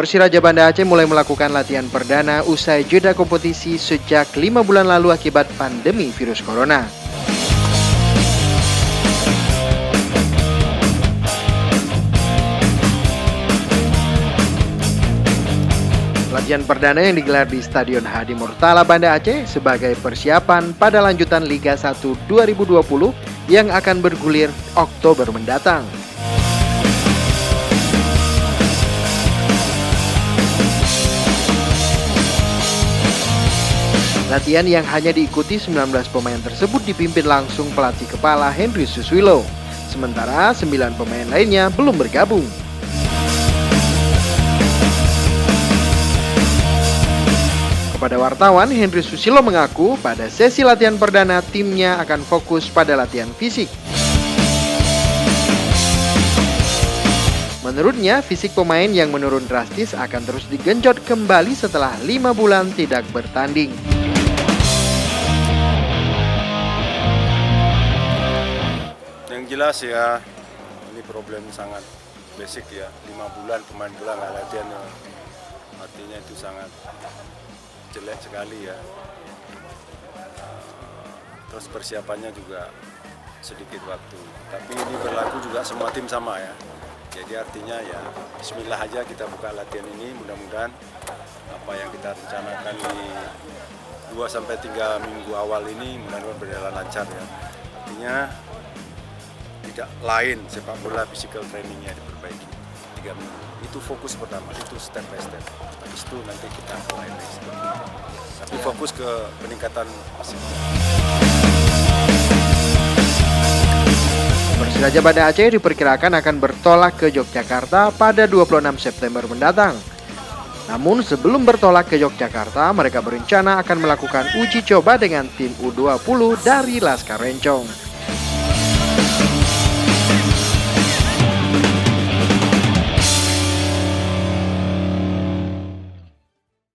Persiraja Banda Aceh mulai melakukan latihan perdana usai jeda kompetisi sejak 5 bulan lalu akibat pandemi virus corona. Latihan perdana yang digelar di Stadion Hadi Murtala Banda Aceh sebagai persiapan pada lanjutan Liga 1 2020 yang akan bergulir Oktober mendatang. Latihan yang hanya diikuti 19 pemain tersebut dipimpin langsung pelatih kepala Henry Suswilo, sementara 9 pemain lainnya belum bergabung. Kepada wartawan, Henry Susilo mengaku pada sesi latihan perdana timnya akan fokus pada latihan fisik. Menurutnya, fisik pemain yang menurun drastis akan terus digenjot kembali setelah 5 bulan tidak bertanding. Yang jelas ya, ini problem sangat basic ya, 5 bulan pemain bola nggak latihan ya. Artinya itu sangat jelek sekali ya. Terus persiapannya juga sedikit waktu. Tapi ini berlaku juga semua tim sama ya. Jadi artinya ya bismillah aja kita buka latihan ini, mudah-mudahan apa yang kita rencanakan di 2-3 minggu awal ini mudah-mudahan berjalan lancar ya. Artinya tidak lain sepak bola physical trainingnya diperbaiki 3 minggu. Itu fokus pertama, itu step by step. Habis itu nanti kita mulai next. Tapi fokus ke peningkatan fisik. Persiraja Banda Aceh diperkirakan akan bertolak ke Yogyakarta pada 26 September mendatang. Namun sebelum bertolak ke Yogyakarta, mereka berencana akan melakukan uji coba dengan tim U20 dari Laskar Rencong.